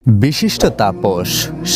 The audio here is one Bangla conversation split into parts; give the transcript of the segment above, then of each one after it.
বিশিষ্ট তাপস,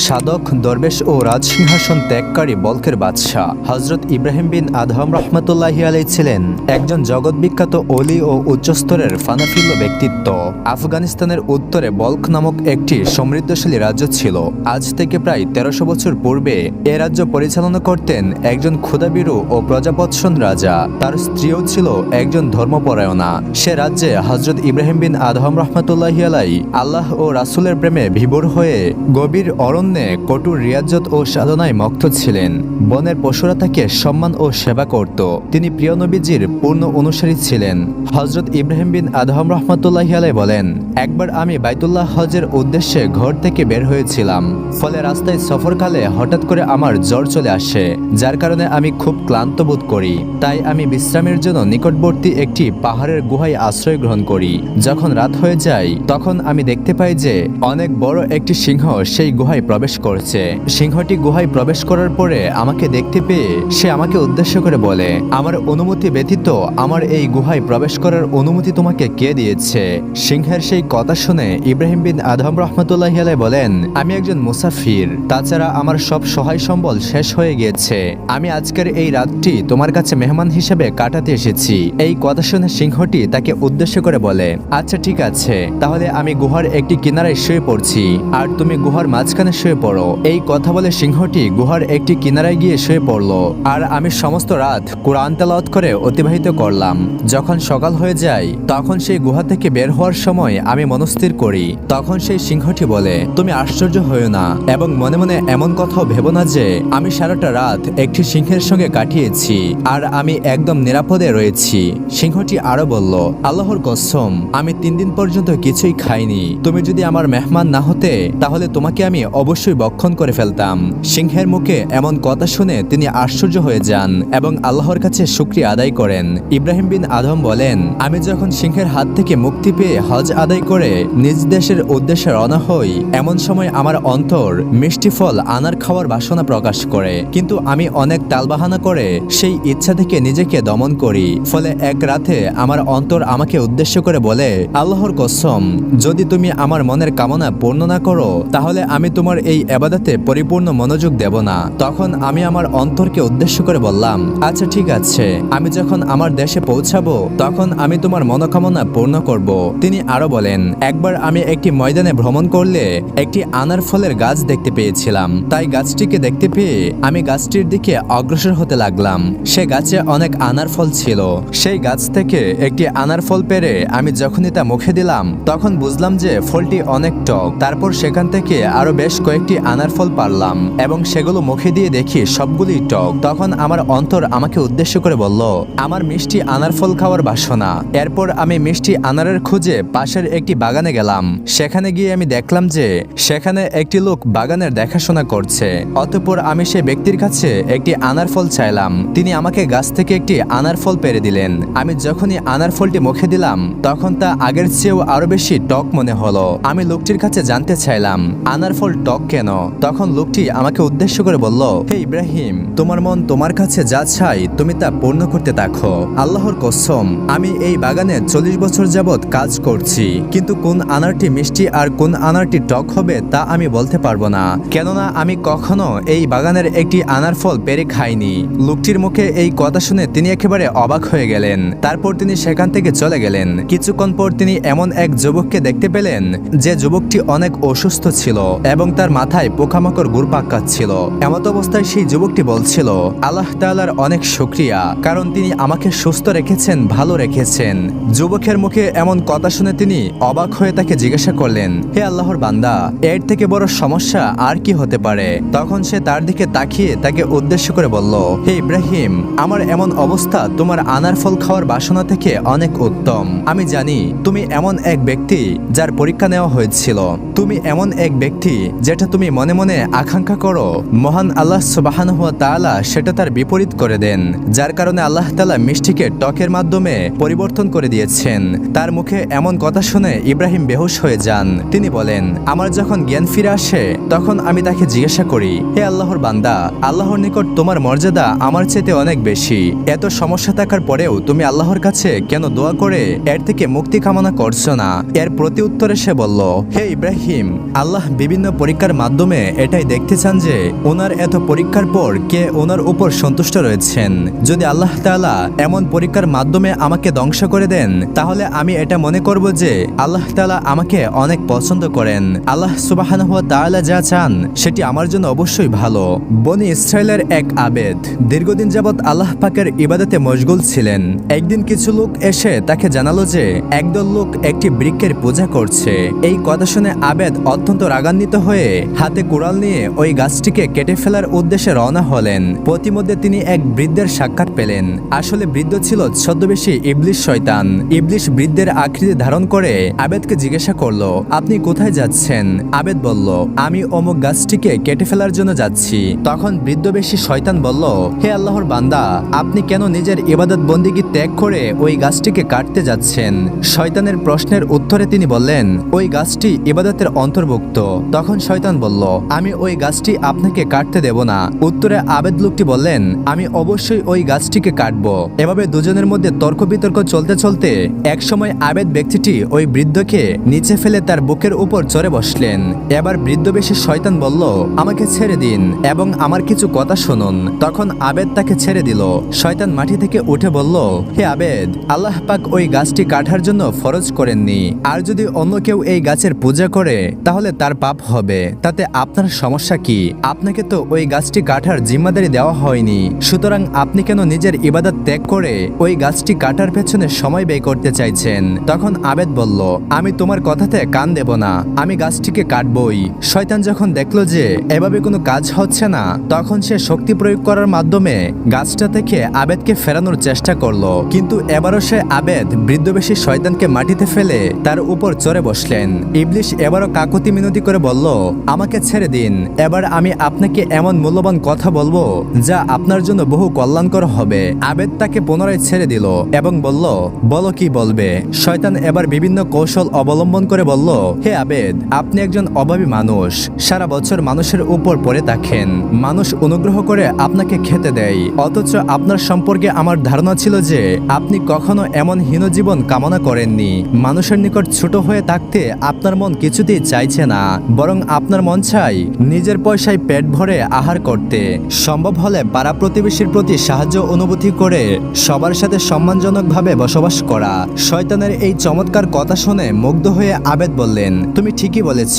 সাধক, দরবেশ ও রাজসিংহাসন ত্যাগকারী বলখের বাদশাহ হযরত ইব্রাহিম বিন আদহাম রহমতুল্লাহি আলাইহি ছিলেন একজন জগৎবিখ্যাত ওলি ও উচ্চস্তরের ফানাফিল্য ব্যক্তিত্ব। আফগানিস্তানের উত্তরে বলখ নামক একটি সমৃদ্ধশালী রাজ্য ছিল। আজ থেকে প্রায় ১৩০০ বছর পূর্বে এ রাজ্য পরিচালনা করতেন একজন ক্ষুধাবিরু ও প্রজাপৎসন রাজা। তার স্ত্রীও ছিল একজন ধর্মপরায়ণা। সে রাজ্যে হযরত ইব্রাহিম বিন আদহাম রহমতুল্লাহি আলাইহি আল্লাহ ও রাসূলের প্রেমে বিভোর হয়ে গভীর অরণ্যে কঠোর রিয়াজত ও সাধনায় মগ্ন ছিলেন। বনের পশুরা তাকে সম্মান ও সেবা করত। তিনি প্রিয় নবীজির পূর্ণ অনুসারী ছিলেন। হযরত ইব্রাহিম বিন আদহাম রহমতুল্লাহি আলাইহি বলেন, একবার আমি বাইতুল্লাহ হজের উদ্দেশ্যে ঘর থেকে বের হয়েছিলাম। ফলে রাস্তায় সফরকালে হঠাৎ করে আমার জ্বর চলে আসে, যার কারণে আমি খুব ক্লান্ত বোধ করি। তাই আমি বিশ্রামের জন্য নিকটবর্তী একটি পাহাড়ের গুহায় আশ্রয় গ্রহণ করি। যখন রাত হয়ে যায় তখন আমি দেখতে পাই যে অনেক বড় একটি সিংহ সেই গুহায় প্রবেশ করছে। সিংহটি গুহায় প্রবেশ করার পরে আমাকে দেখতে পেয়ে সে আমাকে উদ্দেশ্য করে বলে, আমার অনুমতি ব্যতীত আমার এই গুহায় প্রবেশ করার অনুমতি তোমাকে কে দিয়েছে? সিংহের সেই কথা শুনে ইব্রাহিম বিন আদহাম রহমতুল্লাহি আলাইহি বলেন, আমি একজন মুসাফির, তাছাড়া আমার সব সহায় সম্বল শেষ হয়ে গিয়েছে। আমি আজকের এই রাতটি তোমার কাছে মেহমান হিসেবে কাটাতে এসেছি। এই কথা শুনে সিংহটি তাকে উদ্দেশ্য করে বলে, আচ্ছা ঠিক আছে, তাহলে আমি গুহার একটি কিনারায় শুয়ে পড়ছি, আর তুমি গুহার মাঝখানে শুয়ে পড়ো। এই কথা বলে সিংহটি গুহার একটি কিনারায় গিয়ে শুয়ে পড়ল, আর আমি সমস্ত রাত কুরআন তেলাওয়াত করে অতিবাহিত করলাম। যখন সকাল হয়ে যায় তখন সেই গুহা থেকে বের হওয়ার সময় আমি মনস্থির করি। তখন সেই সিংহটি বলে, তুমি আশ্চর্য হইও না এবং মনে মনে এমন কথাও ভেবো না যে আমি সারাটা রাত একটি সিংহের সঙ্গে কাটিয়েছি আর আমি একদম নিরাপদে রয়েছি। সিংহটি আরো বলল, আল্লাহর কসম, আমি ৩ দিন পর্যন্ত কিছুই খাইনি। তুমি যদি আমার মেহমান না হতে তাহলে তোমাকে আমি অবশ্যই ভক্ষণ করে ফেলতাম। সিংহের মুখে এমন কথা শুনে তিনি আশ্চর্য হয়ে যান এবং আল্লাহর কাছে শুকরিয়া আদায় করেন। ইব্রাহিম বিন আদম বলেন, আমি যখন সিংহের হাত থেকে মুক্তি পেয়ে হজ আদায় করে নিজ দেশের উদ্দেশ্যে রওনা হই, এমন সময় আমার অন্তর মিষ্টি ফল আনার খাওয়ার বাসনা প্রকাশ করে, কিন্তু আমি অনেক টালবাহানা করে সেই ইচ্ছা থেকে নিজেকে দমন করি। ফলে এক রাতে আমার অন্তর আমাকে উদ্দেশ্য করে বলে, আল্লাহর কসম, যদি তুমি আমার মনের কামনা পূর্ণ না করো তাহলে আমি তোমার এই ইবাদতে পরিপূর্ণ মনোযোগ দেব না। তখন আমি আমার অন্তরকে উদ্দেশ্য করে বললাম, আচ্ছা ঠিক আছে, আমি যখন আমার দেশে পৌঁছাবো তখন আমি তোমার মনোকামনা পূর্ণ করব। তিনি আরো বলেন, একবার আমি একটি ময়দানে ভ্রমণ করলে একটি আনার ফলের গাছ দেখতে পেয়েছিলাম। তাই গাছটিকে দেখতে পেয়ে আমি গাছটির দিকে অগ্রসর হতে লাগলাম। সে গাছে অনেক আনার ফল ছিল। সেই গাছ থেকে একটি আনার ফল পেরে আমি যখনই তা মুখে দিলাম তখন বুঝলাম যে ফলটি অনেক টক। তারপর সেখান থেকে আরো বেশ কয়েকটি আনার ফল পারলাম এবং সেগুলো মুখে দিয়ে দেখি সবগুলি টক। তখন আমার অন্তর আমাকে উদ্দেশ্য করে বলল, আমার মিষ্টি আনার ফল খাওয়ার বাসনা। এরপর আমি মিষ্টি আনারের খোঁজে পাশের একটি বাগানে গেলাম। সেখানে গিয়ে আমি দেখলাম যে সেখানে একটি লোক বাগানের দেখাশোনা করছে। অতঃপর আমি সেই ব্যক্তির কাছে একটি আনার ফল চাইলাম। তিনি আমাকে গাছ থেকে একটি আনার ফল পেরে দিলেন। আমি যখনই আনার ফলটি মুখে দিলাম তখন তা আগের চেয়েও আরো বেশি টক মনে হলো। আমি লোকটির কাছে জানতে চাইলাম, আনার ফল টক কেন? তখন লোকটি আমাকে উদ্দেশ্য করে বলল, হে ইব্রাহিম, তোমার মন তোমার কাছে যা চাই তুমি তা পূর্ণ করতে থাকো। আল্লাহর কসম, আমি এই বাগানে ৪০ বছর যাবৎ কাজ করছি, কিন্তু কোন আনারটি মিষ্টি আর কোন আনারটি টক হবে তা আমি বলতে পারবো না, কেননা আমি কখনো এই বাগানের একটি আনার ফল পেরে খাইনি। লোকটির মুখে এই কথা শুনে তিনি একেবারে অবাক হয়ে গেলেন। তারপর তিনি সেখান থেকে চলে গেলেন। কিছুক্ষণ পর তিনি এমন এক যুবককে দেখতে পেলেন যে যুবকটি অনেক অসুস্থ ছিল এবং তার মাথায় পোকামাকড় ঘুরপাক খাচ্ছিল। এমত অবস্থায় সেই যুবকটি বলছিল, আল্লাহ তাআলার অনেক শুকরিয়া, কারণ তিনি আমাকে সুস্থ রেখেছেন, ভালো রেখেছেন। যুবকের মুখে এমন কথা শুনে তিনি অবাক হয়ে তাকে জিজ্ঞাসা করলেন, হে আল্লাহর বান্দা, এর থেকে বড় সমস্যা আর কি হতে পারে? তখন সে তার দিকে তাকিয়ে তাকে উদ্দেশ্য করে বলল, হে ইব্রাহিম, আমার এমন অবস্থা তোমার আনার ফল খাওয়ার বাসনা থেকে অনেক উত্তম। আমি জানি তুমি এমন এক ব্যক্তি যার পরীক্ষা নেওয়া হয়েছিল। তুমি এমন এক ব্যক্তি যেটা তুমি মনে মনে আকাঙ্ক্ষা করো, মহান আল্লাহ সুবহানাহু ওয়া তাআলা সেটা তার বিপরীত করে দেন, যার কারণে আল্লাহ তাআলা মিষ্টিকে টকের মাধ্যমে পরিবর্তন করে দিয়েছেন। তার মুখে এমন কথা শুনে ইব্রাহিম বেহুশ হয়ে যান। তিনি বলেন, আমার যখন জ্ঞান ফিরে আসে তখন আমি তাকে জিজ্ঞাসা করি, হে আল্লাহর বান্দা, আল্লাহর নিকট তোমার মর্যাদা আমার চেয়ে অনেক বেশি। এত সমস্যা থাকার পরেও তুমি আল্লাহর কাছে কেন দোয়া করে এর থেকে মুক্তি কামনা করছো না? এর প্রতি উত্তরে সে বলল, হে ইব্রাহিম, ইব্রাহিম, আল্লাহ বিভিন্ন পরীক্ষার মাধ্যমে এটাই দেখতে চান যে ওনার এত পরীক্ষার পর কে ওনার উপর সন্তুষ্ট রয়েছেন। যদি আল্লাহ তাআলা এমন পরীক্ষার মাধ্যমে আমাকে ধ্বংস করে দেন, তাহলে আমি এটা মনে করব যে আল্লাহ তাআলা আমাকে অনেক পছন্দ করেন। আল্লাহ সুবহানাহু ওয়া তাআলা যা চান সেটি আমার জন্য অবশ্যই ভালো। বনি ইসরায়েলের এক আবেদ দীর্ঘদিন যাবৎ আল্লাহ পাকের ইবাদতে মশগুল ছিলেন। একদিন কিছু লোক এসে তাকে জানালো যে একদল লোক একটি বৃক্ষের পূজা করছে। এই কথা শুনে আবেদ অত্যন্ত রাগান্বিত হয়ে হাতে কুড়াল নিয়ে ওই গাছটিকে কেটে ফেলার উদ্দেশ্যে রওনা হলেন। পথিমধ্যে তিনি এক বৃদ্ধের সাক্ষাৎ পেলেন। আসলে বৃদ্ধ ছিল ছদ্মবেশী ইবলিশ শয়তান। ইবলিশ বৃদ্ধের আকৃতি ধারণ করে আবেদকে জিজ্ঞাসা করলো, আপনি কোথায় যাচ্ছেন? আবেদ বলল, আমি অমুক গাছটিকে কেটে ফেলার জন্য যাচ্ছি। তখন বৃদ্ধবেশী শয়তান বলল, হে আল্লাহর বান্দা, আপনি কেন নিজের ইবাদত বন্দিগি ত্যাগ করে ওই গাছটিকে কাটতে যাচ্ছেন? শয়তানের প্রশ্নের উত্তরে তিনি বললেন, ওই গাছটি ইবাদতের অন্তর্ভুক্ত। তখন শয়তান বলল, আমি ওই গাছটি আপনাকে কাটতে দেব না। উত্তরে আবেদ লোকটি বললেন, আমি অবশ্যই ওই গাছটিকে কাটব। এভাবে দুজনের মধ্যে তর্ক বিতর্ক চলতে চলতে একসময় আবেদ ব্যক্তিটি ওই বৃদ্ধকে নিচে ফেলে তার বুকের উপর চড়ে বসলেন। এবার বৃদ্ধবেশী শয়তান বলল, আমাকে ছেড়ে দিন এবং আমার কিছু কথা শুনুন। তখন আবেদ তাকে ছেড়ে দিল। শয়তান মাটি থেকে উঠে বলল, হে আবেদ, আল্লাহ পাক ওই গাছটি কাটার জন্য ফরজ করেননি। আর যদি অন্য কেউ এই গাছের পূজা করে তাহলে তার পাপ হবে। তাতে আপনার সমস্যা কি? আপনাকে তো ওই গাছটি কাটার জিম্মাদারি দেওয়া হয়নি। সুতরাং আপনি কেন নিজের ইবাদত ত্যাগ করে ওই গাছটি কাটার পেছনে সময় ব্যয় করতে চাইছেন? তখন আবেদ বলল, আমি তোমার কথাতে কান দেব না, আমি গাছটিকে কাটবই। শয়তান যখন দেখলো যে এভাবে কোনো কাজ হচ্ছে না, তখন সে শক্তি প্রয়োগ করার মাধ্যমে গাছটা থেকে আবেদকে ফেরানোর চেষ্টা করলো। কিন্তু এবারও সে আবেদ বৃদ্ধবেশী শয়তানকে মাটিতে ফেলে তার উপর চড়ে বসলেন। ইবলিশ এবারও কাকুতি মিনতি করে বলল, আমাকে ছেড়ে দিন। এবার আমি আপনাকে এমন মূল্যবান কথা বলবো যা আপনার জন্য বহু কল্যাণকর হবে। আবেদ তাকে পুনরায় ছেড়ে দিল এবং বলল, বলো কি বলবে? শয়তান এবার বিভিন্ন কৌশল অবলম্বন করে বলল, হে আবেদ, আপনি একজন অভাবী মানুষ। সারা বছর মানুষের উপর পড়ে থাকেন। মানুষ অনুগ্রহ করে আপনাকে খেতে দেয়, অথচ আপনার সম্পর্কে আমার ধারণা ছিল যে আপনি কখনো এমন হীন জীবন কামনা করেননি। মানুষের নিকট ছোট হয়ে থাকতে আপনার মন কিছুতেই চাইছে না, বরং আপনার মন চাই নিজের পয়সায় পেট ভরে আহার করতে, সম্ভব হলে পাড়া প্রতিবেশীর প্রতি সাহায্য অনুভূতি করে সবার সাথে সম্মানজনকভাবে বসবাস করা। শয়তানের এই চমৎকার কথা শুনে মুগ্ধ হয়ে আবেদ বললেন, তুমি ঠিকই বলেছ।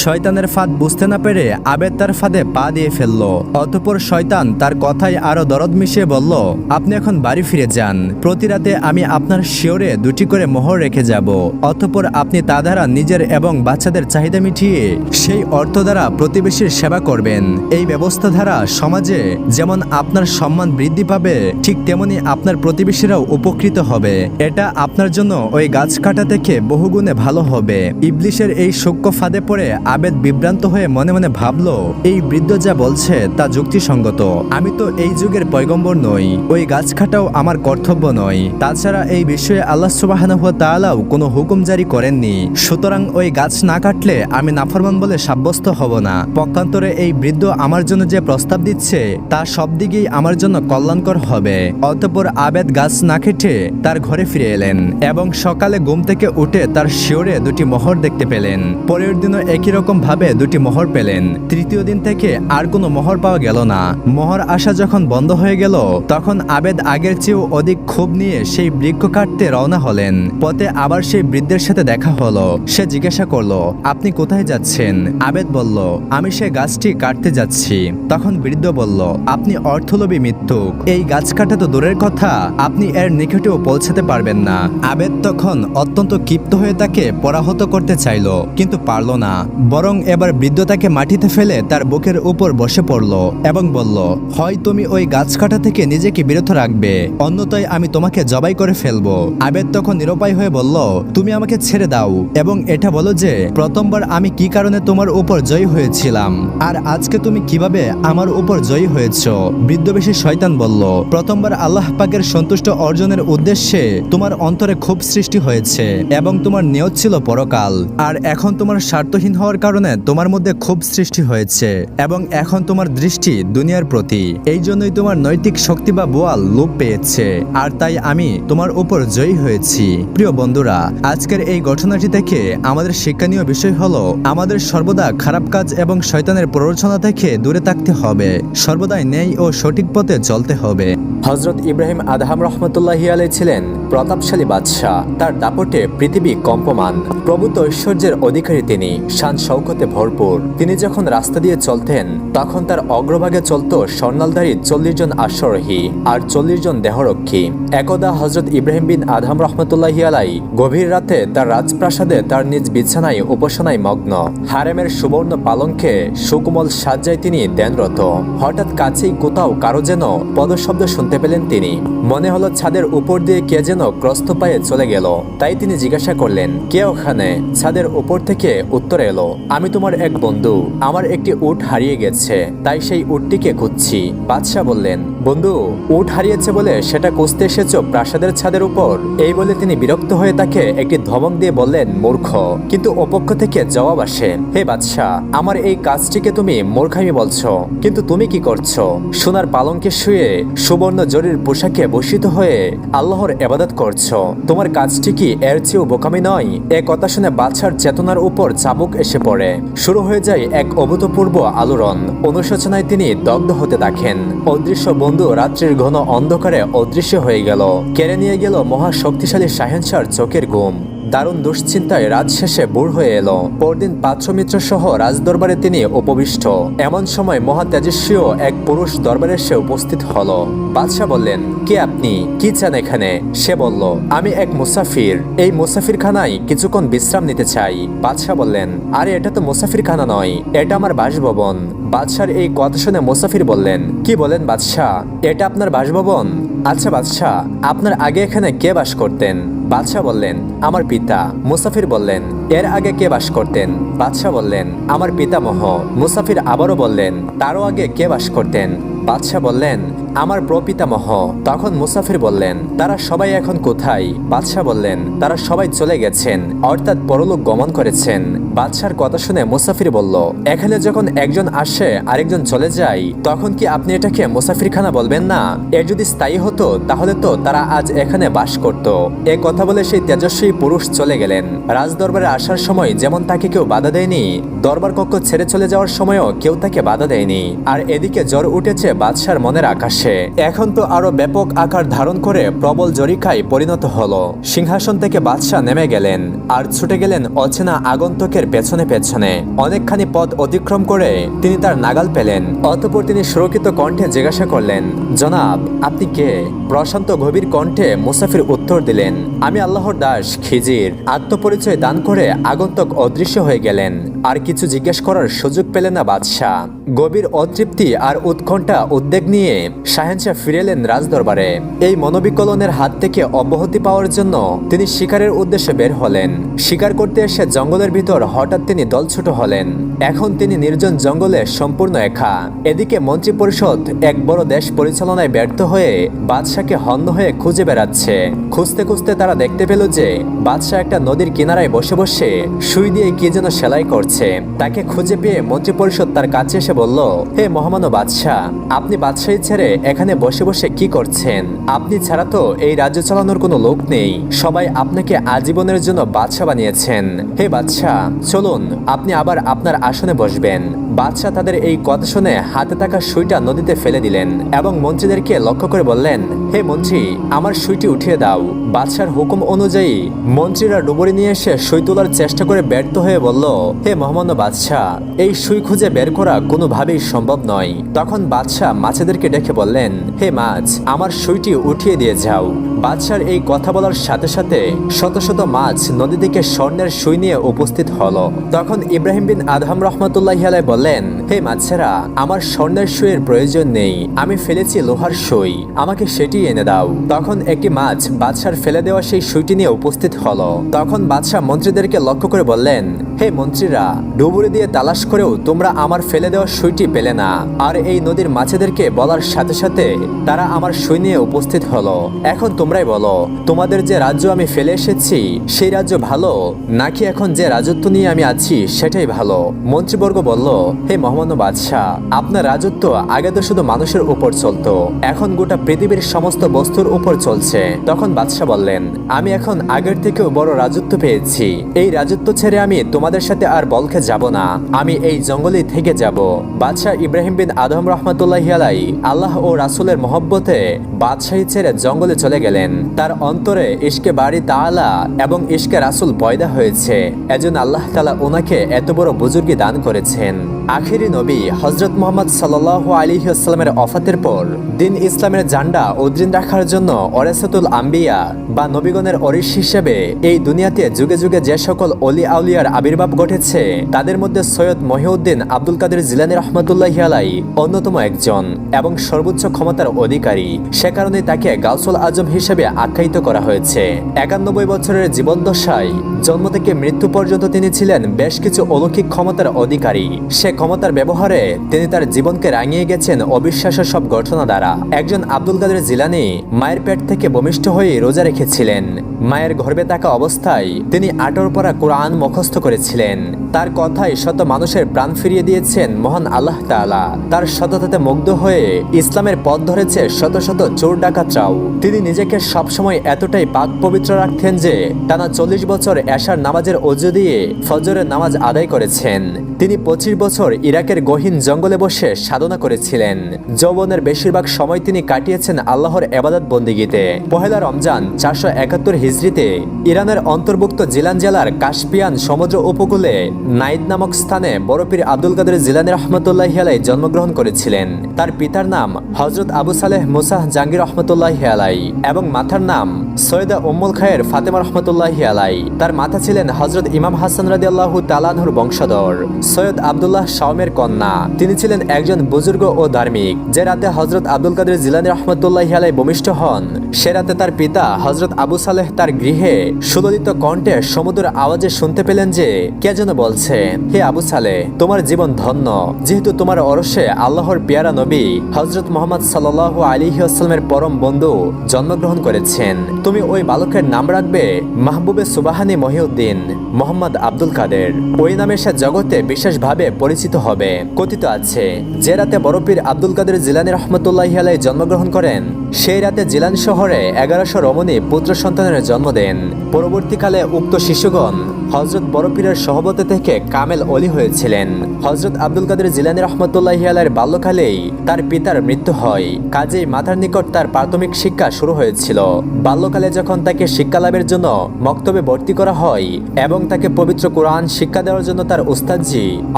শয়তানের ফাঁদ বুঝতে না পেরে আবেদ তার ফাঁদে পা দিয়ে ফেলল। অতঃপর শয়তান তার কথায় আরো দরদ মিশিয়ে বলল, আপনি এখন বাড়ি ফিরে যান। প্রতি রাতে আমি আপনার শিওরে 2টি করে মোহর রেখে যাব। অতঃপর আপনি তা দ্বারা নিজের এবং বাচ্চাদের চাহিদা মিটিয়ে সেই অর্থ দ্বারা প্রতিবেশীর সেবা করবেন। এই ব্যবস্থা দ্বারা সমাজে যেমন আপনার সম্মান বৃদ্ধি পাবে, ঠিক তেমনি আপনার প্রতিবেশীরাও উপকৃত হবে। এটা আপনার জন্য ওই গাছ কাটা থেকে বহুগুণে ভালো হবে। ইবলিশের এই সূক্ষ্ম ফাঁদে পড়ে আবেদ বিভ্রান্ত হয়ে মনে মনে ভাবল, এই বৃদ্ধ যা বলছে তা যুক্তিসঙ্গত। আমি তো এই যুগের পয়গম্বর নই, ওই গাছ কাটাও আমার কর্তব্য নয়। তাছাড়া এই বিষয়ে আল্লাহ সুবহানাহু ওয়া তাআলাও কোনো হুকুম জারি করেননি। সুতরাং ওই গাছ না কাটলে আমি নাফরমান বলে সাব্যস্ত হব না। পক্ষান্তরে এই বৃদ্ধ আমার জন্য যে প্রস্তাব দিচ্ছে তা সব দিকেই আমার জন্য কল্যাণকর হবে। অতঃপর আবেদ গাছ না কেটে তার ঘরে ফিরে এলেন এবং সকালে ঘুম থেকে উঠে তার শিওরে 2টি মোহর দেখতে পেলেন। পরের দিনও একই রকম ভাবে 2টি মোহর পেলেন। তৃতীয় দিন থেকে আর কোনো মোহর পাওয়া গেল না। মোহর আসা যখন বন্ধ হয়ে গেল, তখন আবেদ আগের চেয়েও অধিক ক্ষোভ নিয়ে সেই বৃক্ষ কাটতে রওনা হলেন। পথে আবার সেই বৃদ্ধের সাথে দেখা হলো। সে জিজ্ঞাসা করলো, আপনি কোথায় যাচ্ছেন? আবেদ বলল, আমি সেই গাছটি কাটতে যাচ্ছি। তখন বৃদ্ধ বলল, আপনি অর্থলোভী মিথ্যুক। এই গাছ কাটা তো দূরের কথা, আপনি এর নিকটেও পৌঁছাতে পারবেন না। আবেদ তখন অত্যন্ত ক্ষিপ্ত হয়ে তাকে পরাহত করতে চাইল, কিন্তু পারল না। বরং এবার বৃদ্ধ তাকে মাটিতে ফেলে তার বুকের উপর বসে পড়ল এবং বলল, হয় তুমি ওই গাছ কাটা থেকে নিজেকে বিরত রাখবে, অন্যথায় আমি তোমাকে জবাই করে ফেলবো। আবেদ তখন নিরুপায় হয়ে বলল, তুমি আমাকে ছেড়ে দাও এবং এটা বলো যে প্রথমবার আমি কি কারণে তোমার উপর জয়ী হয়েছিলাম, আর আজকে তুমি কিভাবে আমার উপর জয়ী হয়েছ। বৃদ্ধবেশী শয়তান বলল, প্রথমবার আল্লাহ পাকের সন্তুষ্ট অর্জনের উদ্দেশ্যে তোমার অন্তরে ক্ষোভ সৃষ্টি হয়েছে এবং তোমার নিয়ত ছিল পরকাল, আর এখন তোমার স্বার্থহীন হওয়ার কারণে তোমার মধ্যে ক্ষোভ সৃষ্টি হয়েছে এবং এখন তোমার দৃষ্টি দুনিয়ার প্রতি। এই জন্যই তোমার নৈতিক শক্তি বা বোয়াল লোপ পেয়েছে, আর তাই আমি তোমার উপর জয়ী হয়েছি। প্রিয় বন্ধুরা, আজকের এই ঘটনাটি থেকে আমাদের শিক্ষণীয় করণীয় বিষয় হলো আমাদের সর্বদা খারাপ কাজ এবং শয়তানের প্ররোচনা থেকে দূরে থাকতে হবে, সর্বদাই ন্যায় ও সঠিক পথে চলতে হবে। হযরত ইব্রাহিম আদহাম রহমতুল্লাহি আলাইহি ছিলেন প্রতাপশালী বাদশাহ। তার দাপটে পৃথিবী কম্পমান। প্রভূত ঐশ্বর্যের অধিকারী তিনি, শান শৌকতে ভরপুর। তিনি যখন রাস্তা দিয়ে চলতেন তখন তার অগ্রভাগে চলত স্বর্ণালধারী 40 জন অশ্বারোহী আর 40 জন দেহরক্ষী। একদা হযরত ইব্রাহিম বিন আদহাম রহমতুল্লাহি আলাইহি গভীর রাতে তার রাজপ্রাসাদে তার নিজ বিছানায় উপাসনায় মগ্ন। হারেমের সুবর্ণ পালঙ্কে সুকোমল সাজ্জায় তিনি ধ্যানরত। হঠাৎ কাছেই কোথাও কারো যেন পদশব্দ শুনতে পেলেন তিনি। মনে হলো ছাদের উপর দিয়ে কে যেন ক্রস্ত পায়ে চলে গেল। তাই তিনি জিজ্ঞাসা করলেন, কে ওখানে? ছাদের উপর থেকে উত্তর এলো, আমি তোমার এক বন্ধু। আমার একটি উট হারিয়ে গেছে, তাই সেই উটটিকে খুঁজছি। বাদশাহ বললেন, বন্ধু, উট হারিয়েছে বলে সেটা খুঁজতে এসেছো প্রাসাদের ছাদের উপর? এই বলে তিনি বিরক্ত হয়ে তাকে একটি ধমক দিয়ে বললেন, মূর্খ। কিন্তু অপক্ষ থেকে জবাব আসে, হে বাদশাহ, আমার এই কাজটিকে তুমি মূর্খামি বলছো, কিন্তু তুমি কি করছো? সোনার পালঙ্কে শুয়ে সুবর্ণ জরির পোশাকে ভূষিত হয়ে আল্লাহর ইবাদত করছো। তোমার কাজটি কি এর চেয়েও বোকামি নয়? এ কথা শুনে বাদশার চেতনার উপর চাবুক এসে পড়ে। শুরু হয়ে যায় এক অভূতপূর্ব আলোড়ন। অনুশোচনায় তিনি দগ্ধ হতে থাকেন। অদৃশ্য বন্ধু রাত্রির ঘন অন্ধকারে অদৃশ্য হয়ে গেল। কেড়ে নিয়ে গেল মহা শক্তিশালী শাহেনশাহর চোখের ঘুম। দারুণ দুশ্চিন্তায় রাত শেষে ভোর হয়ে এলো। পরদিন পাত্রমিত্র সহ রাজদরবারে তিনি উপবিষ্ট। এমন সময় মহা তেজস্বীয় এক পুরুষ দরবারে সে উপস্থিত হলো। বাদশাহ বললেন, কে আপনি? কি চান এখানে? সে বলল, আমি এক মুসাফির। এই মুসাফিরখানায় কিছুক্ষণ বিশ্রাম নিতে চাই। বাদশাহ বললেন, আরে এটা তো মুসাফিরখানা নয়, এটা আমার বাসভবন। বাদশার এই কথা শুনে মুসাফির বললেন, কি বলেন বাদশাহ, এটা আপনার বাসভবন? আচ্ছা বাদশাহ, আপনার আগে এখানে কে বাস করতেন? বাদশাহ বললেন, আমার পিতা। মুসাফির বললেন, এর আগে কে বাস করতেন? বাদশাহ বললেন, আমার পিতামহ। মুসাফির আবারও বললেন, তারও আগে কে বাস করতেন? বাদশাহ বললেন, আমার প্রপিতামহ। তখন মুসাফির বললেন, তারা সবাই এখন কোথায়? বাদশাহ বললেন, তারা সবাই চলে গেছেন, অর্থাৎ পরলোক গমন করেছেন। বাদশার কথা শুনে মুসাফির বলল, এখানে যখন একজন আসে আরেকজন চলে যায়, তখন কি আপনি এটাকে মুসাফিরখানা বলবেন না? এর যদি স্থায়ী হতো তাহলে তো তারা আজ এখানে বাস করত। এ কথা বলে সেই তেজস্বী পুরুষ চলে গেলেন। রাজদরবারে আসার সময় যেমন তাকে কেউ বাধা দেয়নি, দরবার কক্ষ ছেড়ে চলে যাওয়ার সময়ও কেউ তাকে বাধা দেয়নি। আর এদিকে জ্বর উঠেছে বাদশার মনের আকাশে। এখন তো আরো ব্যাপক আকার ধারণ করে প্রবল জরিখায় পরিণত হলো। সিংহাসন থেকে বাদশাহ নেমে গেলেন আর ছুটে গেলেন অচেনা আগন্তুকের পেছনে পেছনে। অনেকখানি পথ অতিক্রম করে তিনি তার নাগাল পেলেন। অতঃপর তিনি সুরক্ষিত কণ্ঠে জিজ্ঞাসা করলেন, জনাব, আপনি কে? প্রশান্ত গভীর কণ্ঠে মুসাফির উত্তর দিলেন, আমি আল্লাহর দাস খিজির। আত্মপরিচয় দান করে আগন্তুক অদৃশ্য হয়ে গেলেন। আর কিছু জিজ্ঞেস করার সুযোগ পেলেন না বাদশাহ। গভীর অতৃপ্তি আর উৎকণ্ঠা উদ্বেগ নিয়ে শাহেনশাহ ফিরেলেন রাজদরবারে। এই মনোবিকলনের হাত থেকে অব্যাহতি পাওয়ার জন্য তিনি শিকারের উদ্দেশ্যে বের হলেন। শিকার করতে এসে জঙ্গলের ভিতর হঠাৎ তিনি দলছুট হলেন। এখন তিনি নির্জন জঙ্গলে সম্পূর্ণ একা। এদিকে মন্ত্রী পরিষদ এক বড় দেশ পরিচালনায় ব্যর্থ হয়ে বাদশাকে হন্য হয়ে খুঁজে বেড়াচ্ছে। খুঁজতে খুঁজতে তারা দেখতে পেল যে বাদশাহ একটা নদীর কিনারায় বসে বসে সুই দিয়ে কি যেন সেলাই করছে। তাকে খুঁজে পেয়ে মন্ত্রী পরিষদ তার কাছে এসে বলল, হে মহামান্য বাদশাহ, আপনি বাদশাহী ছেড়ে এখানে বসে বসে কি করছেন? আপনি ছাড়া তো এই রাজ্য চালানোর কোনো লোক নেই। সবাই আপনাকে আজীবনের জন্য বাদশাহ বানিয়েছেন। হে বাদশাহ, চলুন আপনি আবার আপনার আসনে বসবেন। বাদশাহ তাদের এই কথা শুনে হাতে থাকা সুইটা নদীতে ফেলে দিলেন এবং মন্ত্রীদেরকে লক্ষ্য করে বললেন, হে মন্ত্রী, আমার সুইটি উঠিয়ে দাও। বাদশার হুকুম অনুযায়ী মন্ত্রীরা ডুবুরি নিয়ে এসে সুই তোলার চেষ্টা করে ব্যর্থ হয়ে বলল, হে মহামান্য বাদশাহ, এই সুই খুঁজে বের করা কোনোভাবেই সম্ভব নয়। তখন বাদশাহ মাছেদেরকে ডেকে বললেন, হে মাছ, আমার সুইটি উঠিয়ে দিয়ে যাও। বাদশার এই কথা বলার সাথে সাথে শত শত মাছ নদী থেকে স্বর্ণের সুই নিয়ে উপস্থিত হলো। তখন ইব্রাহিম বিন আদহাম রহমতুল্লাহি আলাইহি বললেন, হে মাছেরা, আমার স্বর্ণের সুইয়ের প্রয়োজন নেই, আমি ফেলেছি লোহার সুই, আমাকে সেটি এনে দাও। তখন একটি মাছ বাদশার ফেলে দেওয়া সেই সুইটি নিয়ে উপস্থিত হলো। তখন বাদশাহ মন্ত্রীদেরকে লক্ষ্য করে বললেন, হে মন্ত্রীরা, ডুবুরি দিয়ে তালাশ করেও তোমরা আমার ফেলে দেওয়া সুইটি পেলে না। আর এই নদীর মাছেদেরকে বলার সাথে সাথে তারা আমার সুই নিয়ে উপস্থিত হলো। এখন তোমরাই বলো, তোমাদের যে রাজ্য আমি ফেলে এসেছি সেই রাজ্য ভালো, নাকি এখন যে রাজত্ব নিয়ে আমি আছি সেটাই ভালো? মন্ত্রীবর্গ বলল, হে মহামান্য মহামান্য বাদশাহ, আপনার রাজত্ব আগে তো শুধু মানুষের উপর চলতো, এখন গোটা পৃথিবীর সমস্ত বস্তুর উপর চলছে। তখন বাদশাহ বললেন, আমি এখন আগের থেকেও বড় রাজত্ব পেয়েছি। এই রাজত্ব ছেড়ে আমি তোমাদের সাথে আর বলকে যাব না, আমি এই জঙ্গলেই থেকে যাব। বাদশাহ ইব্রাহিম বিন আদম রহমতুল্লাহি আলাইহি আল্লাহ ও রাসূলের মহব্বতে বাদশাহী ছেড়ে জঙ্গলে চলে গেলেন। তার অন্তরে ইশকে বাড়ি তাআলা এবং ইশকে রাসূল পয়দা হয়েছে, এজন্য আল্লাহ তাআলা ওনাকে এত বড় বুজুর্গি দান করেছেন। আখিরি নবী হযরত মুহাম্মদ সাল্লাল্লাহু আলাইহি ওয়াসাল্লামের ওফাতের পর দিন ইসলামের ঝান্ডা উদ্দিন রাখার জন্য ওরাসাতুল আম্বিয়া বা নবীগণের ওয়ারিশ হিসেবে এই দুনিয়াতে যুগে যুগে যে সকল ওলি আউলিয়ার আবির্ভাব ঘটেছে, তাদের মধ্যে সৈয়দ মহিউদ্দিন আব্দুল কাদের জিলানী রহমতুল্লাহি আলাইহি অন্যতম একজন এবং সর্বোচ্চ ক্ষমতার অধিকারী। সে কারণে তাকে গাউসুল আজম হিসেবে আখ্যায়িত করা হয়েছে। 91 বছরের জীবদ্দশায় জন্ম থেকে মৃত্যু পর্যন্ত তিনি ছিলেন বেশ কিছু অলৌকিক ক্ষমতার অধিকারী। সে ক্ষমতার ব্যবহারে তিনি তার জীবনকে রাঙিয়ে গেছেন অবিশ্বাস্য সব ঘটনা দ্বারা। একজন আব্দুল কাদের জিলানী মায়ের পেট থেকে ভূমিষ্ঠ হয়ে রোজা রেখেছিলেন। মায়ের গর্ভে থাকা অবস্থায় তিনি 18 পারা কোরআন মুখস্থ করেছিলেন। তার কথায় শত মানুষের প্রাণ ফিরিয়ে দিয়েছেন মহান আল্লাহ তাআলা। তার সততাতে মুগ্ধ হয়ে ইসলামের পথ ধরেছে শত শত চোর ডাকাতরাও। তিনি নিজেকে সবসময় এতটাই পাক পবিত্র রাখতেন যে টানা 40 বছর এশার নামাজের ওযু দিয়ে ফজরের নামাজ আদায় করেছেন। তিনি 25 বছর ইরাকের গহীন জঙ্গলে বসে সাধনা করেছিলেন। যৌবনের বেশিরভাগ সময় তিনি কাটিয়েছেন আল্লাহর ইবাদত বন্দিগিতে। পহেলা রমজান 471 হিজরিতে ইরানের অন্তর্ভুক্ত জিলান জেলার কাস্পিয়ান সমুদ্র উপকূলে নাইদ নামক স্থানে বড় পীর আব্দুল কাদের জিলানী রহমতুল্লাহি আলাইহি জন্মগ্রহণ করেছিলেন। তার পিতার নাম হযরত আবু সালেহ মুসা জাহাঙ্গীর রহমতুল্লাহি আলাইহি এবং মাতার নাম সৈয়দা উম্মুল খায়ের ফাতেমা রহমতুল্লাহি আলাইহি। তার মাতা ছিলেন হযরত ইমাম হাসান রাদিয়াল্লাহু তাআলা আনহুর বংশধর সৈয়দ আব্দুল্লাহ শাওমের কন্যা। তিনি ছিলেন একজন বুজুর্গ ও ধার্মিক। যে রাতে হযরত আব্দুল কাদের জিলানী রহমতুল্লাহি আলাইহি ভূমিষ্ঠ হন, সে রাতে তার পিতা হযরত আবু সালেহ তার গৃহে সুললিত কণ্ঠে সমুদ্রের আওয়াজে শুনতে পেলেন যে কে যেন বলছে, হে আবু সালেহ, তোমার জীবন ধন্য, যেহেতু তোমার ওরসে আল্লাহর পেয়ারা নবী হযরত মুহাম্মদ সাল্লাল্লাহু আলাইহি ওয়াসাল্লামের পরম বন্ধু জন্মগ্রহণ করেছেন। তুমি ওই বালকের নাম রাখবে মাহবুবে সুবাহানি মহিউদ্দিন মোহাম্মদ আব্দুল কাদের। ওই নামে সে জগতে বিশেষভাবে পরিচিত হবে। কথিত আছে, যে রাতে বড় পীর আব্দুল কাদের জিলানী রহমতুল্লাহি আলাইহি জন্মগ্রহণ করেন, সেই রাতে জিলান শহরে 1100 রমণী পুত্র সন্তানের জন্ম দেন। পরবর্তীকালে উক্ত শিশুগণ হযরত বড় পীরের সহবতে থেকে কামেল অলি হয়েছিলেন। হযরত আব্দুল কাদের জিলানী রহমতুল্লাহি আলাইহির বাল্যকালেই তার পিতার মৃত্যু হয়। কাজেই মাতার নিকট তার প্রাথমিক শিক্ষা শুরু হয়েছিল। বাল্যকালে যখন তাকে শিক্ষা লাভের জন্য মক্তবে ভর্তি করা হয় এবং তাকে পবিত্র কোরআন শিক্ষা দেওয়ার জন্য তার উস্তাদজি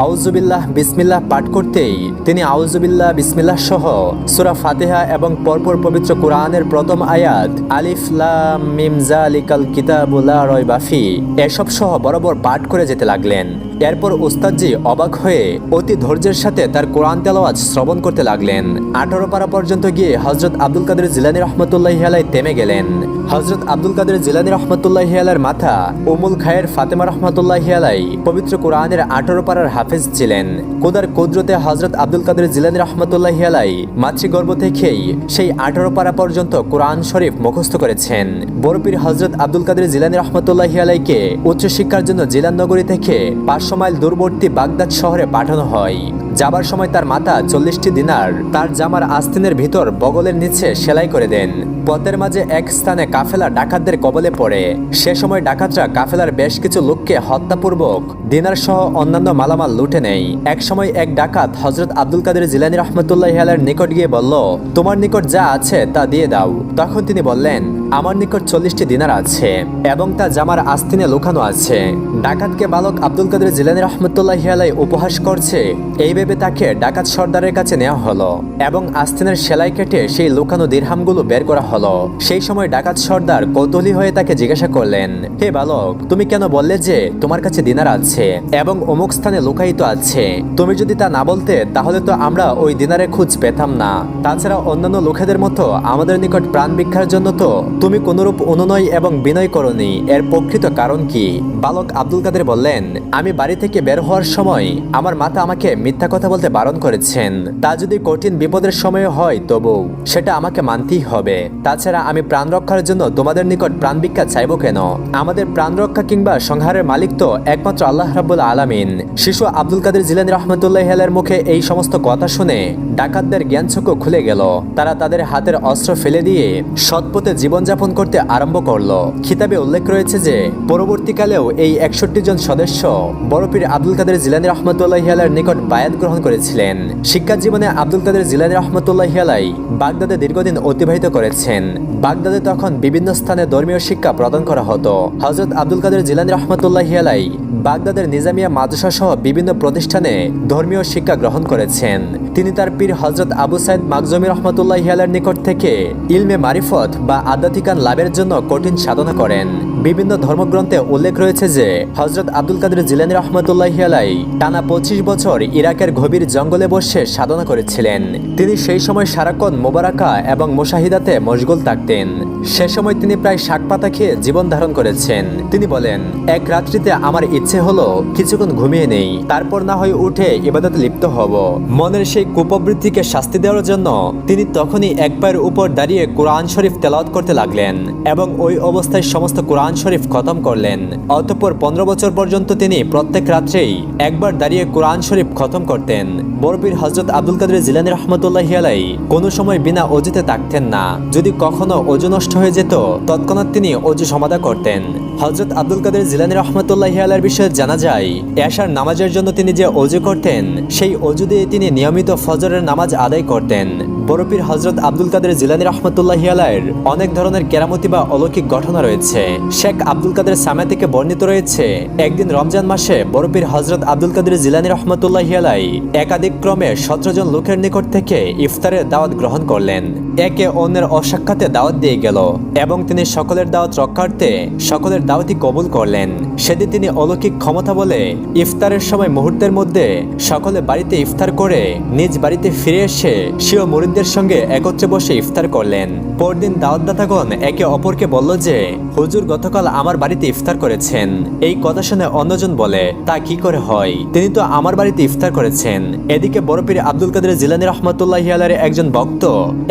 আউযুবিল্লাহ বিসমিল্লাহ পাঠ করতেই তিনি আউযুবিল্লাহ বিসমিল্লাহ সহ সূরা ফাতিহা এবং পরপর পবিত্র কোরআনের প্রথম আয়াত আলিফ লাম মিম যালিকাল কিতাবু লা রাইবা ফি এসব সহ বরাবর পাঠ করে যেতে লাগলেন। এরপর উস্তাদজি অবাক হয়ে অতি ধৈর্যের সাথে তার কোরআন তেলাওয়াত শ্রবণ করতে লাগলেন। 18 পারা পর্যন্ত গিয়ে হযরত আব্দুল কাদের জিলানী রহমতুল্লাহি আলাইহি থেমে গেলেন। হযরত আব্দুল কাদের জিলানী রহমতুল্লাহি আলাইহির মাতা উম্মুল খায়ের ফাতেমা রহমতুল্লাহি আলাইহি পবিত্র কোরআনের 18 পারার হাফেজ ছিলেন। খোদার কুদরতে হযরত আব্দুল কাদের জিলানী রহমতুল্লাহি আলাইহি মাতৃগর্ভ থেকেই সেই 18 পারা পর্যন্ত কোরআন শরীফ মুখস্থ করেছেন। বড় পীর হযরত আব্দুল কাদের জিলানী রহমতুল্লাহি আলাইহিকে উচ্চশিক্ষার জন্য জিলান নগরী থেকে 500 মাইল দূরবর্তী বাগদাদ শহরে পাঠানো হয়। যাবার সময় তার মাতা 40টি দিনার তার জামার আস্তিনের ভিতর বগলের নিচে সেলাই করে দেন। পথের মাঝে এক স্থানে কাফেলা ডাকাতদের কবলে পড়ে। সে সময় ডাকাতরা কাফেলার বেশ কিছু লোককে হত্যাপূর্বক দিনার সহ অন্যান্য মালামাল লুটে নেয়। এক সময় এক ডাকাত হযরত আব্দুল কাদের জিলানী রহমতুল্লাহি আলাইহির নিকট গিয়ে বলল, তোমার নিকট যা আছে তা দিয়ে দাও। তখন তিনি বললেন, আমার নিকট 40টি দিনার আছে এবং তা জামার আস্তিনে লুকানো আছে। ডাকাতকে বালক আব্দুল কাদের জিলানী রহমতুল্লাহি আলাইহি উপহাস করছে এই ভেবে তাকে ডাকাত সর্দারের কাছে নেওয়া হলো এবং আস্তিনের সেলাই কেটে সেই লুকানো দিরহামগুলো বের করা হলো। সেই সময় ডাকাত সর্দার কৌতূহলী হয়ে তাকে জিজ্ঞাসা করলেন, হে বালক, তুমি কেন বললে যে তোমার কাছে দিনার আছে এবং অমুক স্থানে লুকায়িত আছে? তুমি যদি তা না বলতে তাহলে তো আমরা ওই দিনারের খোঁজ পেতাম না। তাছাড়া অন্যান্য লোকেদের মতো আমাদের নিকট প্রাণ ভিক্ষার জন্য তো তুমি কোনরূপ অনুনয় এবং বিনয় করনি, এর প্রকৃত কারণ কি? বালক আব্দুল কাদের বললেন, আমি বাড়ি থেকে বের হওয়ার সময় আমার মাতা আমাকে মিথ্যা কথা বলতে বারণ করেছেন। তা যদি কঠিন বিপদের সময় হয় তবু সেটা আমাকে মানতেই হবে। তাছাড়া আমি প্রাণ রক্ষার জন্য তোমাদের নিকট প্রাণ ভিক্ষা চাইব কেন? আমাদের প্রাণ রক্ষা কিংবা সংহারের মালিক তো একমাত্র আল্লাহ রাব্বুল আলামিন। শিশু আব্দুল কাদের জিলানী রহমতুল্লাহি আলাইহির মুখে এই সমস্ত কথা শুনে ডাকাতদের জ্ঞানচক্ষু খুলে গেল। তারা তাদের হাতের অস্ত্র ফেলে দিয়ে সৎপথে জীবনযাপন করতে আরম্ভ করলো। খিতাবে উল্লেখ রয়েছে যে পরবর্তীকালেও এই 61 জন সদস্য বড় পীর আব্দুল কাদের জিলানী রহমতুল্লাহি আলাইহির নিকট বায়াত গ্রহণ করেছিলেন। শিক্ষা জীবনে আব্দুল কাদের জিলানী রহমতুল্লাহি আলাইহি বাগদাদে দীর্ঘদিন অতিবাহিত করেছেন। বাগদাদে তখন বিভিন্ন স্থানে ধর্মীয় শিক্ষা প্রদান করা হতো। হযরত আব্দুল কাদের জিলানী রহমতুল্লাহি আলাইহি বাগদাদের নিজামিয়া মাদ্রাসা সহ বিভিন্ন প্রতিষ্ঠানে ধর্মীয় শিক্ষা গ্রহণ করেছেন। তিনি তার পীর হযরত আবু সাইদ মাকজুমি রহমতুল্লাহি আলাইহির নিকট থেকে ইলমে মারিফত বা আধ্যাত্মিক জ্ঞান লাভের জন্য কঠিন সাধনা করেন। বিভিন্ন ধর্মগ্রন্থে উল্লেখ রয়েছে যে হযরত আব্দুল কাদের জিলানী রহমতুল্লাহি আলাইহি টানা 25 বছর ইরাকের গভীর জঙ্গলে বসে সাধনা করেছিলেন। তিনি সেই সময় সারাক্ষণ মোবারাকা এবং মুশাহিদাতে মশগুল থাকতেন। সে সময় তিনি প্রায় শাক পাতা খেয়ে জীবন ধারণ করেছেন। তিনি বলেন, এক রাত্রিতে আমার ইচ্ছে হলো কিছুক্ষণ ঘুমিয়ে নেই, তারপর না হয় উঠে ইবাদতে লিপ্ত হব। মনের সেই কুপ্রবৃত্তিকে শাস্তি দেওয়ার জন্য তিনি তখনই এক পায়ের উপর দাঁড়িয়ে কোরআন শরীফ তেলাওয়াত করতে লাগলেন এবং ওই অবস্থায় সমস্ত কোরআন শরীফ খতম করলেন। অতঃপর 15 বছর পর্যন্ত তিনি প্রত্যেক রাত্রেই একবার দাঁড়িয়ে কোরআন শরীফ খতম করতেন। বড় পীর হযরত আব্দুল কাদের জিলানী রহমতুল্লাহি আলাইহি কোনো সময় বিনা অজুতে থাকতেন না। যদি কখনো অজু নষ্ট হয়ে যেত তৎক্ষণাৎ তিনি অজু সমাধা করতেন। হযরত আব্দুল কাদের জিলানী রহমতুল্লাহি আলাইহির বিষয়ে জানা যায়, এশার নামাজের জন্য তিনি যে অজু করতেন সেই অজু দিয়ে তিনি নিয়মিত ফজরের নামাজ আদায় করতেন। বড় পীর হযরত আব্দুল কাদের জিলানী রহমতুল্লাহি আলাইহির অনেক ধরনের কেরামতি বা অলৌকিক ঘটনা রয়েছে। শেখ আব্দুল কাদের সামে থেকে বর্ণিত রয়েছে, একদিন রমজান মাসে বড় পীর হযরত আব্দুল কাদের জিলানী রহমতুল্লাহি আলাইহি একাধিক ক্রমে 17 জন লোকের নিকট থেকে ইফতারের দাওয়াত গ্রহণ করলেন। একে অন্যের অসাক্ষাতে দাওয়াত দিয়ে গেল এবং তিনি সকলের দাওয়াত রক্ষার্থে সকলের দাওয়াতই কবুল করলেন। সেদিন তিনি অলৌকিক ক্ষমতা বলে ইফতারের সময় মুহূর্তের মধ্যে সকলে বাড়িতে ইফতার করে নিজ বাড়িতে ফিরে এসে স্বীয় মুরিদদের সঙ্গে একত্রে বসে ইফতার করলেন। পরদিন দাওয়াতদাতাগণ একে অপরকে বলল যে, হুজুর গতকাল আমার বাড়িতে ইফতার করেছেন। এই কথা শুনে অন্যজন বলে, তা কি করে হয়? তিনি তো আমার বাড়িতে ইফতার করেছেন। এদিকে বড় পীর আব্দুল কাদের জিলানী রহমতুল্লাহি আলাইহির একজন ভক্ত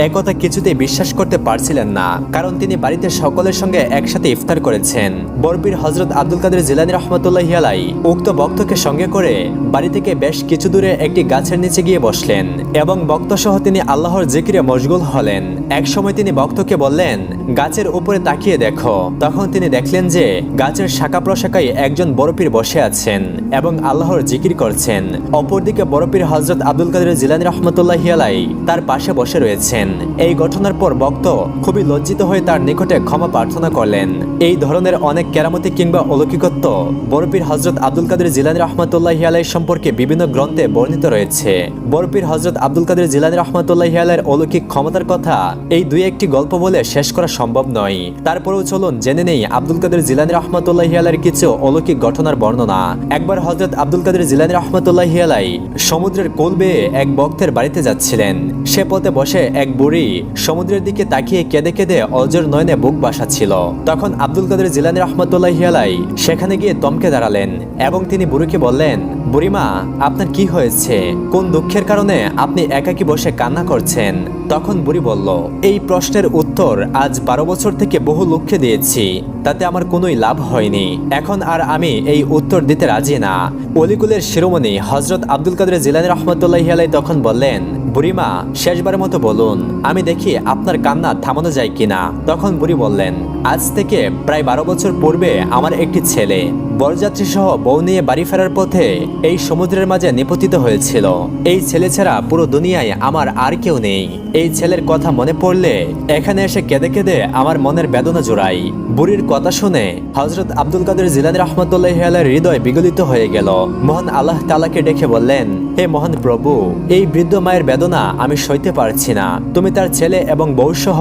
একথা কিছুতেই বিশ্বাস করতে পারছিলেন না, কারণ তিনি বাড়িতে সকলের সঙ্গে একসাথে ইফতার করেছেন। বড় পীর হযরত আব্দুল কাদের জিলানী রহমতুল্লাহি আলাইহি উক্ত ভক্তকে সঙ্গে করে বাড়ি থেকে বেশ কিছু দূরে একটি গাছের নিচে গিয়ে বসলেন এবং ভক্ত সহ তিনি আল্লাহর জিকিরে মশগুল হলেন। এক সময় তিনি ভক্তকে বললেন, গাছের উপরে তাকিয়ে দেখো। তখন তিনি দেখলেন যে গাছের শাখা প্রশাখায় একজন বড় পীর বসে আছেন এবং আল্লাহর জিকির করছেন। অপরদিকে বড় পীর হযরত আব্দুল কাদের জিলানী রহমতুল্লাহি আলাইহি তার পাশে বসে রয়েছেন। এই ঘটনার পর ভক্ত খুবই লজ্জিত হয়ে তার নিকটে ক্ষমা প্রার্থনা করলেন। এই ধরনের অনেক কেরামতি কিংবা অলৌকিকত্ব বড় পীর হযরত আব্দুল কাদের জিলানী রহমতুল্লাহি আলাইহি সম্পর্কে বিভিন্ন গ্রন্থে বর্ণিত রয়েছে। বড় পীর হযরত আব্দুল কাদের জিলানী রহমতুল্লাহি আলাইহির অলৌকিক ক্ষমতার কথা এই দুই একটি গল্প বলে শেষ করা সম্ভব নয়। তারপরেও চলুন জেনে নেই আব্দুল কাদের জিলানী রহমতুল্লাহি আলাইহির কিছু অলৌকিক ঘটনার বর্ণনা। একবার হযরত আব্দুল কাদের জিলানী রহমতুল্লাহি আলাইহি সমুদ্রের কোল বেয়ে এক ভক্তের বাড়িতে যাচ্ছিলেন। সে পথে বসে এক বুড়ি সমুদ্রের দিকে তাকিয়ে কেঁদে কেঁদে অজর নয়নে বুক বাসাচ্ছিল। তখন আব্দুল কাদের জিলানী রহমতুল্লাহি আলাইহি সেখানে গিয়ে থমকে দাঁড়ালেন এবং তিনি বুড়িকে বললেন, বুড়িমা, আপনার কি হয়েছে? কোন দুঃখের কারণে আপনি একাকী বসে কান্না করছেন? তখন বুড়ি বলল, এই প্রশ্নের উত্তর আজ 12 বছর থেকে বহু লোককে দিয়েছি, তাতে আমার কোনোই লাভ হয়নি। এখন আর আমি এই উত্তর দিতে রাজি না। অলিকুলের শিরোমণি হযরত আব্দুল কাদের জিলানী রহমতুল্লাহি আলাইহি তখন বললেন, বুড়িমা, শেষবারের মতো বলুন, আমি দেখি আপনার কান্না থামানো যায় কিনা। তখন বুড়ি বললেন, আজ থেকে প্রায় 12 বছর পূর্বে আমার একটি ছেলে বরযাত্রী সহ বউ নিয়ে বাড়ি ফেরার পথে এই সমুদ্রের মাঝে নিপতিত হয়েছিল। এই ছেলে ছাড়া পুরো দুনিয়ায় আমার আর কেউ নেই। এই ছেলের কথা মনে পড়লে এখানে এসে কেঁদে কেঁদে আমার মনের বেদনা জোড়াই। বুড়ির কথা শুনে হযরত আব্দুল কাদের জিলানী রহমতুল্লাহি আলাইহির হৃদয় বিগলিত হয়ে গেল। মহান আল্লাহ তাআলাকে ডেকে বললেন, হে মহান প্রভু, এই বৃদ্ধ মায়ের বেদনা আমি সইতে পারছি না। তুমি তার ছেলে এবং বউ সহ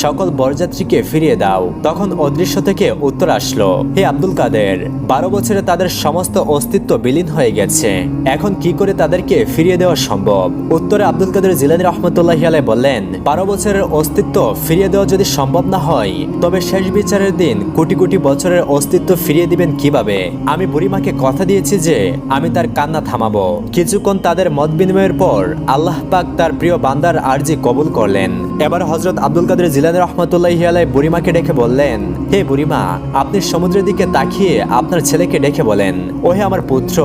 সকল বরযাত্রীকে ফিরিয়ে দাও। তখন অদৃশ্য থেকে উত্তর আসলো, হে আব্দুল কাদের, 12 বছরে তাদের সমস্ত অস্তিত্ব বিলীন হয়ে গেছে। এখন কি করে তাদেরকে ফিরিয়ে দেওয়া সম্ভব? উত্তরে আব্দুল কাদের জিলানী রাহমাতুল্লাহি আলাইহি বললেন, 12 বছরের অস্তিত্ব ফিরিয়ে দেওয়া যদি সম্ভব না হয়, তবে শেষ বিচারের দিন কোটি কোটি বছরের অস্তিত্ব ফিরিয়ে দিবেন কিভাবে? আমি বুড়িমাকে কথা দিয়েছি যে আমি তার কান্না থামাবো। কিছুক্ষণ তাদের মত বিনিময়ের পর আল্লাহ পাক তার প্রিয় বান্দার আরজি কবুল করলেন। এবার হযরত আব্দুল কাদের জিলানী রাহমাতুল্লাহি আলাইহি বুড়িমাকে ডেকে বললেন, হে বুড়িমা, আপনি সমুদ্রের দিকে তাকিয়ে আপনার ছেলেকে ডেকে বলেন, ওহে আমার পুত্র,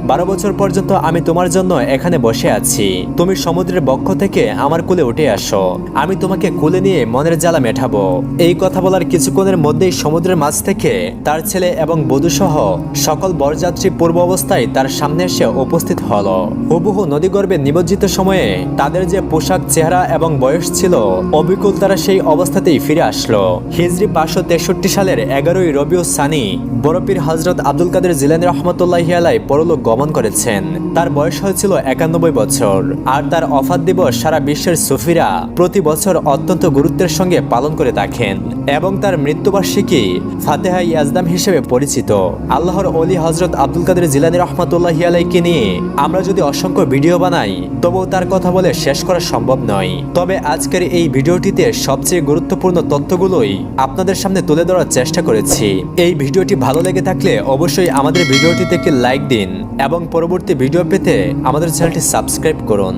12 বছর পর্যন্ত আমি তোমার জন্য এখানে বসে আছি। তুমি সমুদ্রের বক্ষ থেকে আমার কোলে উঠে আসো, আমি তোমাকে কোলে নিয়ে মনের জ্বালা মেটাবো। এই কথা বলার কিছুক্ষণের মধ্যেই সমুদ্রের মাঝ থেকে তার ছেলে এবং বধূ সহ সকল বরযাত্রী পূর্ব অবস্থায় তার সামনে এসে উপস্থিত হলো। হুবহু নদীগর্ভে নিমজ্জিত সময়ে তাদের যে পোশাক, চেহারা এবং বয়স ছিল, অবিকল তারা সেই অবস্থাতেই ফিরে আসলো। হিজরি 563 সালের 11ই রবিউল সানি বড়পীর হযরত আব্দুল কাদের জিলানী রাহমাতুল্লাহি আলাইহি পরলোক গমন করেছেন। তার বয়স হয়েছিল 91 বছর। আর তার ওফাত দিবস সারা বিশ্বের সুফিরা প্রতি বছর অত্যন্ত গুরুত্বের সঙ্গে পালন করে থাকেন এবং তার মৃত্যুবার্ষিকী ফাতেহা ইয়াজদাম হিসেবে পরিচিত। আল্লাহর ওলি হযরত আব্দুল কাদের জিলানী রাহমাতুল্লাহি আলাইহিকে নিয়ে আমরা যদি অসংখ্য ভিডিও বানাই, তবুও তার কথা বলে শেষ করা সম্ভব নয়। তবে আজকের এই ভিডিওটিতে সবচেয়ে গুরুত্বপূর্ণ তথ্যগুলোই আপনাদের সামনে তুলে ধরার চেষ্টা করেছি। এই ভিডিওটি ভালো লেগে থাকলে অবশ্যই আমাদের ভিডিওটিতে একটি লাইক দিন এবং পরবর্তী ভিডিও পেতে আমাদের চ্যানেলটি সাবস্ক্রাইব করুন।